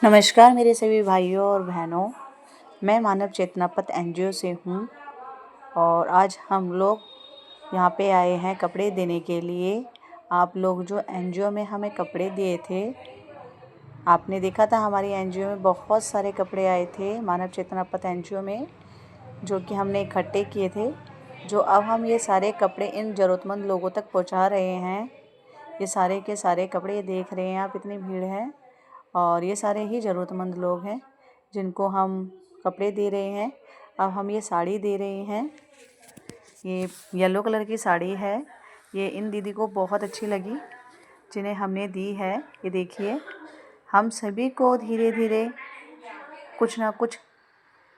नमस्कार मेरे सभी भाइयों और बहनों। मैं मानव चेतना पथ एनजीओ से हूँ और आज हम लोग यहाँ पे आए हैं कपड़े देने के लिए। आप लोग जो एनजीओ में हमें कपड़े दिए थे, आपने देखा था हमारी एनजीओ में बहुत सारे कपड़े आए थे मानव चेतना पथ एनजीओ में, जो कि हमने इकट्ठे किए थे। जो अब हम ये सारे कपड़े इन ज़रूरतमंद लोगों तक पहुँचा रहे हैं। ये सारे के सारे कपड़े देख रहे हैं आप, इतनी भीड़ है और ये सारे ही ज़रूरतमंद लोग हैं जिनको हम कपड़े दे रहे हैं। अब हम ये साड़ी दे रहे हैं, ये येलो कलर की साड़ी है। ये इन दीदी को बहुत अच्छी लगी जिन्हें हमने दी है। ये देखिए, हम सभी को धीरे धीरे कुछ ना कुछ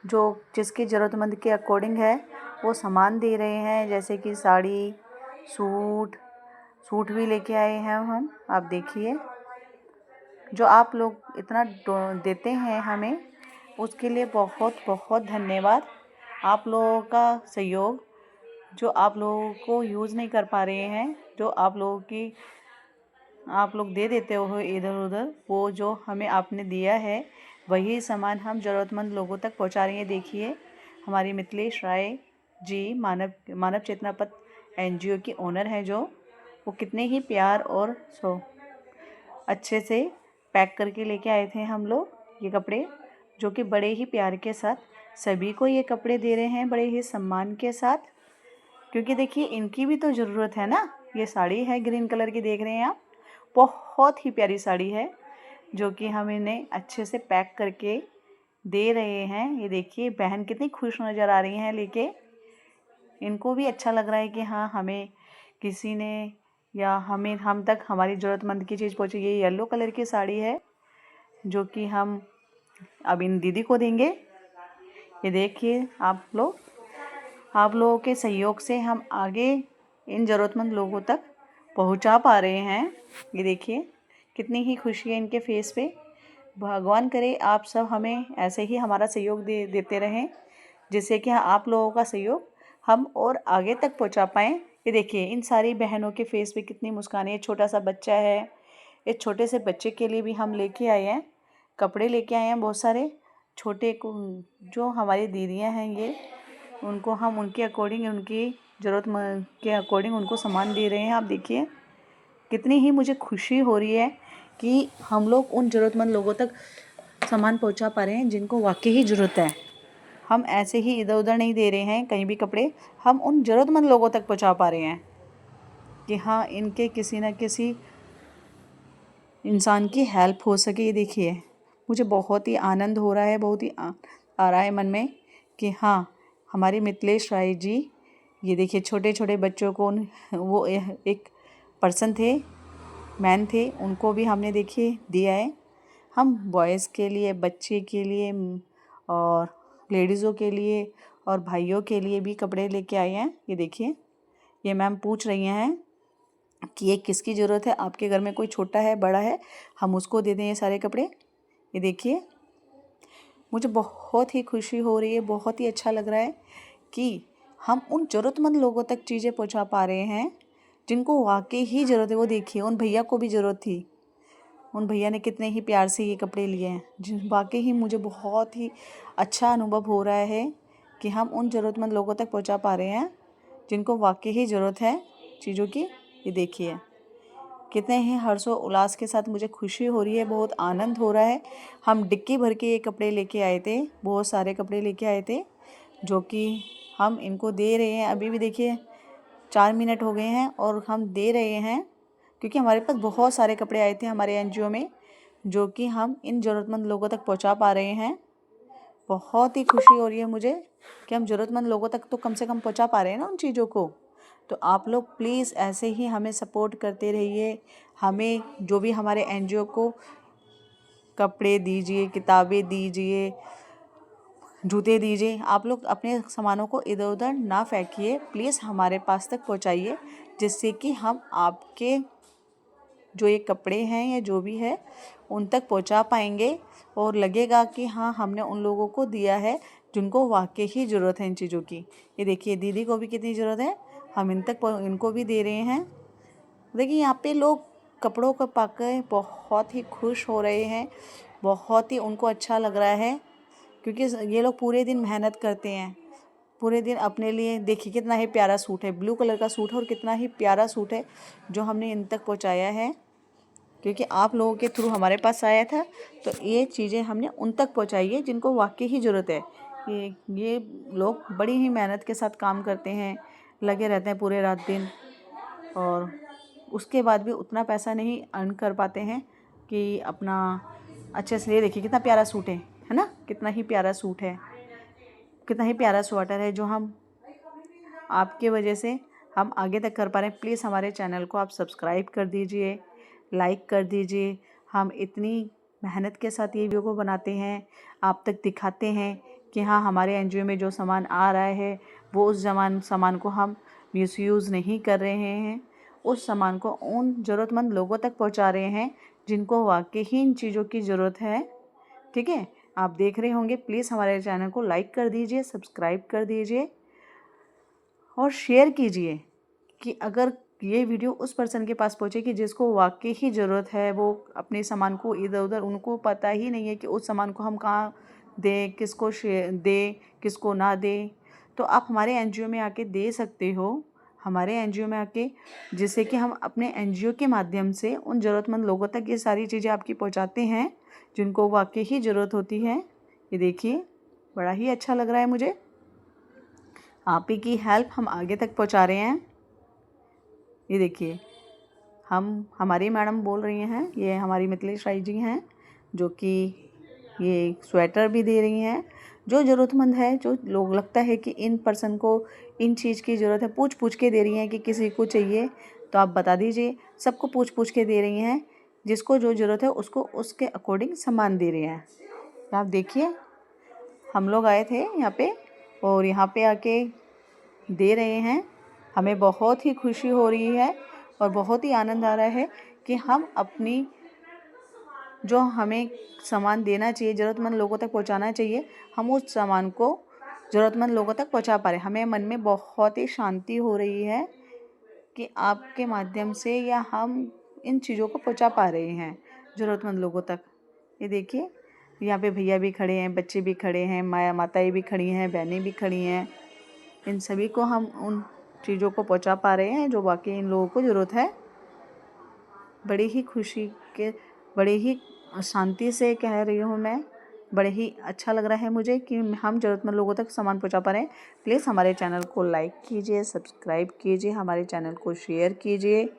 जो जिसकी ज़रूरतमंद के अकॉर्डिंग है वो सामान दे रहे हैं, जैसे कि साड़ी, सूट भी लेके आए हैं हम। आप देखिए, जो आप लोग इतना देते हैं हमें, उसके लिए बहुत बहुत धन्यवाद। आप लोगों का सहयोग जो आप लोगों को यूज़ नहीं कर पा रहे हैं, जो आप लोग दे देते हो इधर उधर, वो जो हमें आपने दिया है वही सामान हम ज़रूरतमंद लोगों तक पहुंचा रहे हैं। देखिए, हमारी मिथिलेश राय जी मानव चेतना पथ एनजीओ की ओनर हैं, जो वो कितने ही प्यार और अच्छे से पैक करके लेके आए थे हम लोग ये कपड़े, जो कि बड़े ही प्यार के साथ सभी को ये कपड़े दे रहे हैं, बड़े ही सम्मान के साथ। क्योंकि देखिए, इनकी भी तो ज़रूरत है ना। ये साड़ी है ग्रीन कलर की, देख रहे हैं आप, बहुत ही प्यारी साड़ी है, जो कि हम इन्हें अच्छे से पैक करके दे रहे हैं। ये देखिए, बहन कितनी खुश नज़र आ रही हैं लेके। इनको भी अच्छा लग रहा है कि हाँ, हमें किसी ने या हम तक हमारी ज़रूरतमंद की चीज़ पहुँची। ये येलो कलर की साड़ी है जो कि हम अब इन दीदी को देंगे। ये देखिए, आप लोगों के सहयोग से हम आगे इन ज़रूरतमंद लोगों तक पहुंचा पा रहे हैं। ये देखिए, कितनी ही खुशी है इनके फेस पे। भगवान करे आप सब हमें ऐसे ही हमारा सहयोग देते रहें, जिससे कि आप लोगों का सहयोग हम और आगे तक पहुंचा पाएँ। ये देखिए, इन सारी बहनों के फेस पे कितनी मुस्कान है। छोटा सा बच्चा है, इस छोटे से बच्चे के लिए भी हम लेके आए हैं, कपड़े लेके आए हैं बहुत सारे। छोटे को जो हमारी दीदियां हैं, ये उनको हम उनके अकॉर्डिंग, उनकी ज़रूरत के अकॉर्डिंग उनको सामान दे रहे हैं। आप देखिए, कितनी ही मुझे खुशी हो रही है कि हम लोग उन ज़रूरतमंद लोगों तक सामान पहुंचा पा रहे हैं जिनको वाकई ही ज़रूरत है। हम ऐसे ही इधर उधर नहीं दे रहे हैं कहीं भी कपड़े, हम उन ज़रूरतमंद लोगों तक पहुंचा पा रहे हैं कि हाँ, इनके किसी न किसी इंसान की हेल्प हो सके। ये देखिए, मुझे बहुत ही आनंद हो रहा है, बहुत ही आ रहा है मन में कि हाँ, हमारी मिथिलेश राय जी, ये देखिए, छोटे छोटे बच्चों को वो एक पर्सन थे, मैन थे, उनको भी हमने देखिए दिया है। हम बॉयज़ के लिए, बच्चे के लिए और लेडीज़ों के लिए और भाइयों के लिए भी कपड़े लेके आए हैं। ये देखिए, ये मैम पूछ रही हैं कि ये किसकी ज़रूरत है, आपके घर में कोई छोटा है, बड़ा है, हम उसको दे दें ये सारे कपड़े। ये देखिए, मुझे बहुत ही खुशी हो रही है, बहुत ही अच्छा लग रहा है कि हम उन ज़रूरतमंद लोगों तक चीज़ें पहुंचा पा रहे हैं जिनको वाकई ही ज़रूरत है। वो देखिए, उन भैया को भी ज़रूरत थी, उन भैया ने कितने ही प्यार से ये कपड़े लिए हैं। जिन वाकई ही मुझे बहुत ही अच्छा अनुभव हो रहा है कि हम उन ज़रूरतमंद लोगों तक पहुंचा पा रहे हैं जिनको वाकई ही ज़रूरत है चीज़ों की। ये देखिए, कितने ही हर्षो उल्लास के साथ मुझे खुशी हो रही है, बहुत आनंद हो रहा है। हम डिक्की भर के ये कपड़े लेके आए थे, बहुत सारे कपड़े लेके आए थे, जो कि हम इनको दे रहे हैं। अभी भी देखिए, 4 मिनट हो गए हैं और हम दे रहे हैं, क्योंकि हमारे पास बहुत सारे कपड़े आए थे हमारे एनजीओ में, जो कि हम इन ज़रूरतमंद लोगों तक पहुंचा पा रहे हैं। बहुत ही खुशी हो रही है मुझे कि हम ज़रूरतमंद लोगों तक तो कम से कम पहुंचा पा रहे हैं ना उन चीज़ों को। तो आप लोग प्लीज़ ऐसे ही हमें सपोर्ट करते रहिए। हमें जो भी हमारे एनजीओ को कपड़े दीजिए, किताबें दीजिए, जूते दीजिए। आप लोग अपने सामानों को इधर उधर ना फेंकिए, प्लीज़ हमारे पास तक पहुंचाइए, जिससे कि हम आपके जो ये कपड़े हैं या जो भी है उन तक पहुंचा पाएंगे और लगेगा कि हाँ, हमने उन लोगों को दिया है जिनको वाकई ही ज़रूरत है इन चीज़ों की। ये देखिए, दीदी को भी कितनी ज़रूरत है, हम इनको भी दे रहे हैं। देखिए, यहाँ पे लोग कपड़ों को पाकर बहुत ही खुश हो रहे हैं, बहुत ही उनको अच्छा लग रहा है, क्योंकि ये लोग पूरे दिन मेहनत करते हैं, पूरे दिन अपने लिए। देखिए कितना ही प्यारा सूट है, ब्लू कलर का सूट है और कितना ही प्यारा सूट है जो हमने इन तक पहुंचाया है, क्योंकि आप लोगों के थ्रू हमारे पास आया था। तो ये चीज़ें हमने उन तक पहुंचाई है जिनको वाकई ही ज़रूरत है। ये लोग बड़ी ही मेहनत के साथ काम करते हैं, लगे रहते हैं पूरे रात दिन, और उसके बाद भी उतना पैसा नहीं अर्न कर पाते हैं कि अपना अच्छे से। ये देखिए कितना प्यारा सूट है ना, कितना ही प्यारा सूट है, कितना ही प्यारा स्वेटर है जो हम आपके वजह से हम आगे तक कर पा रहे हैं। प्लीज़ हमारे चैनल को आप सब्सक्राइब कर दीजिए, लाइक कर दीजिए। हम इतनी मेहनत के साथ ये वीडियो को बनाते हैं, आप तक दिखाते हैं कि हाँ हमारे एनजीओ में जो सामान आ रहा है वो उस सामान को हम मिसयूज़ नहीं कर रहे हैं, उस सामान को उन ज़रूरतमंद लोगों तक पहुंचा रहे हैं जिनको वाकई ही इन चीज़ों की ज़रूरत है। ठीक है, आप देख रहे होंगे। प्लीज़ हमारे चैनल को लाइक कर दीजिए, सब्सक्राइब कर दीजिए और शेयर कीजिए कि अगर ये वीडियो उस पर्सन के पास पहुँचे कि जिसको वाकई ही ज़रूरत है। वो अपने सामान को इधर उधर, उनको पता ही नहीं है कि उस सामान को हम कहाँ दें, किसको दें, किसको ना दें। तो आप हमारे एनजीओ में आके दे सकते हो, हमारे एनजीओ में आके, जिससे कि हम अपने एनजीओ के माध्यम से उन ज़रूरतमंद लोगों तक ये सारी चीज़ें आपकी पहुँचाते हैं जिनको वाकई ही ज़रूरत होती है। ये देखिए बड़ा ही अच्छा लग रहा है मुझे, आप ही की हेल्प हम आगे तक पहुंचा रहे हैं। ये देखिए हमारी मैडम बोल रही हैं, ये हमारी मिथिलेश राय जी हैं, जो कि ये स्वेटर भी दे रही हैं। जो ज़रूरतमंद है, जो लोग लगता है कि इन पर्सन को इन चीज़ की ज़रूरत है, पूछ पूछ के दे रही हैं कि किसी को चाहिए तो आप बता दीजिए। सबको पूछ पूछ के दे रही हैं, जिसको जो ज़रूरत है उसको उसके अकॉर्डिंग सामान दे रहे हैं। आप देखिए हम लोग आए थे यहाँ पे और यहाँ पे आके दे रहे हैं। हमें बहुत ही खुशी हो रही है और बहुत ही आनंद आ रहा है कि हम अपनी जो हमें सामान देना चाहिए, ज़रूरतमंद लोगों तक पहुंचाना चाहिए, हम उस सामान को ज़रूरतमंद लोगों तक पहुंचा पा रहे हैं। हमें मन में बहुत ही शांति हो रही है कि आपके माध्यम से या हम इन चीज़ों को पहुंचा पा रहे हैं ज़रूरतमंद लोगों तक। ये देखिए यहाँ पे भैया भी खड़े हैं, बच्चे भी खड़े हैं, माताएं भी खड़ी हैं, बहनें भी खड़ी हैं। इन सभी को हम उन चीज़ों को पहुंचा पा रहे हैं जो वाकई इन लोगों को ज़रूरत है। बड़ी ही खुशी के, बड़े ही शांति से कह रही हूँ मैं, बड़े ही अच्छा लग रहा है मुझे कि हम ज़रूरतमंद लोगों तक सामान पहुंचा पा रहे हैं। प्लीज़ हमारे चैनल को लाइक कीजिए, सब्सक्राइब कीजिए, हमारे चैनल को शेयर कीजिए,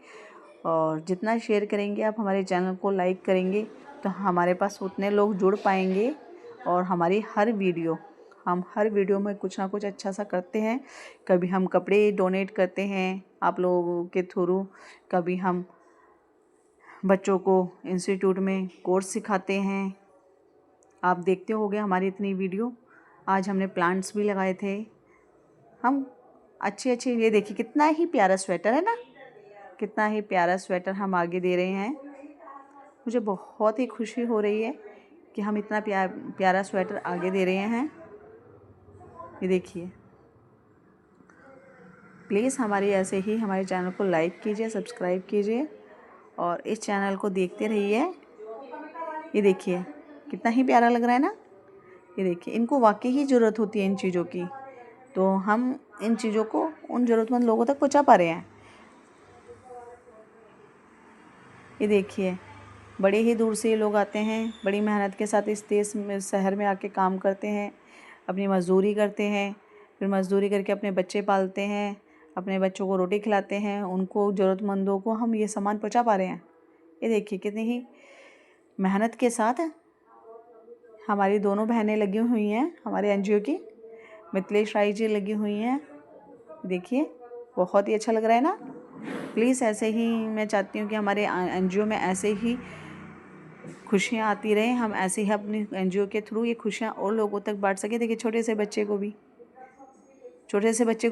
और जितना शेयर करेंगे आप, हमारे चैनल को लाइक करेंगे, तो हमारे पास उतने लोग जुड़ पाएंगे। और हमारी हम हर वीडियो में कुछ ना कुछ अच्छा सा करते हैं। कभी हम कपड़े डोनेट करते हैं आप लोगों के थ्रू, कभी हम बच्चों को इंस्टीट्यूट में कोर्स सिखाते हैं। आप देखते होंगे हमारी इतनी वीडियो। आज हमने प्लांट्स भी लगाए थे। हम अच्छे ये देखिए कितना ही प्यारा स्वेटर है ना, कितना ही प्यारा स्वेटर हम आगे दे रहे हैं। मुझे बहुत ही खुशी हो रही है कि हम इतना प्यारा स्वेटर आगे दे रहे हैं। ये देखिए प्लीज़ हमारे चैनल को लाइक कीजिए, सब्सक्राइब कीजिए और इस चैनल को देखते रहिए। ये देखिए कितना ही प्यारा लग रहा है ना। ये देखिए इनको वाकई ही ज़रूरत होती है इन चीज़ों की, तो हम इन चीज़ों को उन ज़रूरतमंद लोगों तक पहुंचा पा रहे हैं। ये देखिए बड़े ही दूर से ये लोग आते हैं, बड़ी मेहनत के साथ इस देश में, शहर में आके काम करते हैं, अपनी मज़दूरी करते हैं, फिर मज़दूरी करके अपने बच्चे पालते हैं, अपने बच्चों को रोटी खिलाते हैं, उनको ज़रूरतमंदों को हम ये सामान पहुंचा पा रहे हैं। ये देखिए कितनी ही मेहनत के साथ हमारी दोनों बहनें लगी हुई हैं, हमारे एनजीओ की मिथिलेश राय जी लगी हुई हैं। देखिए बहुत ही अच्छा लग रहा है ना। प्लीज़ ऐसे ही मैं चाहती हूँ कि हमारे एनजीओ में ऐसे ही खुशियाँ आती रहें, हम ऐसे ही अपनी एनजीओ के थ्रू ये खुशियाँ और लोगों तक बांट सके। देखिए छोटे से बच्चे को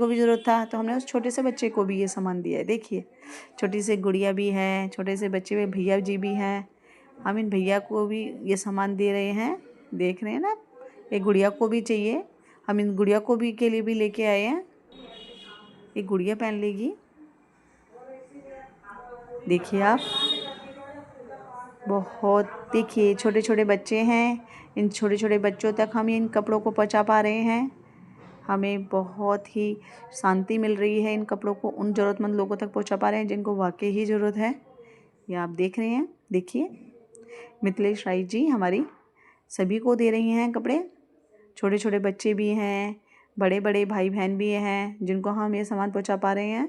भी ज़रूरत था, तो हमने उस छोटे से बच्चे को भी ये सामान दिया है। देखिए छोटी सी गुड़िया भी है, छोटे से बच्चे में भैया जी भी हैं, हम इन भैया को भी ये सामान दे रहे हैं। देख रहे हैं ना, एक गुड़िया को भी चाहिए, हम इन गुड़िया को भी के लिए भी लेके आए हैं। एक गुड़िया पहन लेगी। देखिए आप बहुत देखिए छोटे छोटे बच्चे हैं, इन छोटे छोटे बच्चों तक हम इन कपड़ों को पहुंचा पा रहे हैं। हमें बहुत ही शांति मिल रही है, इन कपड़ों को उन ज़रूरतमंद लोगों तक पहुंचा पा रहे हैं जिनको वाकई ही ज़रूरत है। ये आप देख रहे हैं, देखिए मिथिलेश राय जी हमारी सभी को दे रही हैं कपड़े। छोटे छोटे बच्चे भी हैं, बड़े बड़े भाई बहन भी हैं जिनको हम ये सामान पहुंचा पा रहे हैं।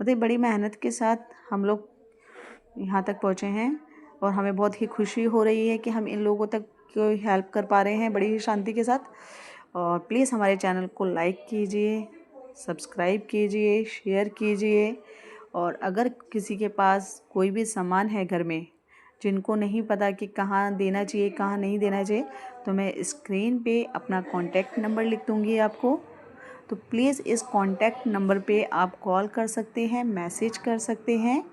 मतलब बड़ी मेहनत के साथ हम लोग यहाँ तक पहुँचे हैं और हमें बहुत ही खुशी हो रही है कि हम इन लोगों तक कोई हेल्प कर पा रहे हैं बड़ी ही शांति के साथ। और प्लीज़ हमारे चैनल को लाइक कीजिए, सब्सक्राइब कीजिए, शेयर कीजिए। और अगर किसी के पास कोई भी सामान है घर में जिनको नहीं पता कि कहाँ देना चाहिए कहाँ नहीं देना चाहिए, तो मैं स्क्रीन पे अपना कॉन्टैक्ट नंबर लिख दूँगी आपको। तो प्लीज़ इस कॉन्टैक्ट नंबर पे आप कॉल कर सकते हैं, मैसेज कर सकते हैं।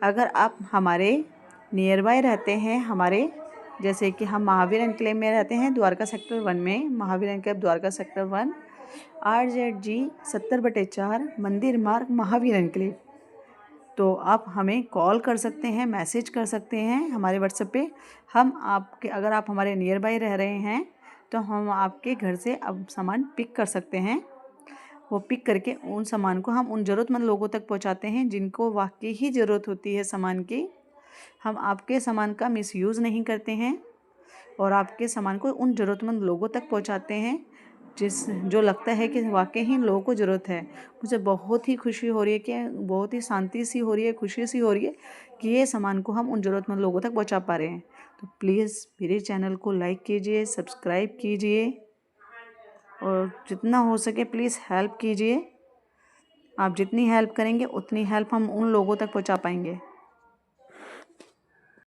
अगर आप हमारे नियर बाय रहते हैं, हमारे जैसे कि हम महावीर एनक्लेव में रहते हैं, द्वारका सेक्टर 1 में, Mahavir enclave Dwarka sector 1, RZG 70/4 मंदिर मार्ग महावीर एनक्लेव। तो आप हमें कॉल कर सकते हैं, मैसेज कर सकते हैं हमारे व्हाट्सएप पे। हम आपके अगर आप हमारे नियर बाय रह रहे हैं तो हम आपके घर से अब सामान पिक कर सकते हैं। वो पिक करके उन सामान को हम उन ज़रूरतमंद लोगों तक पहुंचाते हैं जिनको वाकई ही ज़रूरत होती है सामान की। हम आपके सामान का मिसयूज़ नहीं करते हैं और आपके सामान को उन ज़रूरतमंद लोगों तक पहुंचाते हैं जो लगता है कि वाकई ही लोगों को ज़रूरत है। मुझे बहुत ही खुशी हो रही है कि बहुत ही शांति सी हो रही है, खुशी सी हो रही है कि ये सामान को हम उन ज़रूरतमंद लोगों तक पहुंचा पा रहे हैं। तो प्लीज़ मेरे चैनल को लाइक कीजिए, सब्सक्राइब कीजिए और जितना हो सके प्लीज़ हेल्प कीजिए। आप जितनी हेल्प करेंगे उतनी हेल्प हम उन लोगों तक पहुंचा पाएंगे।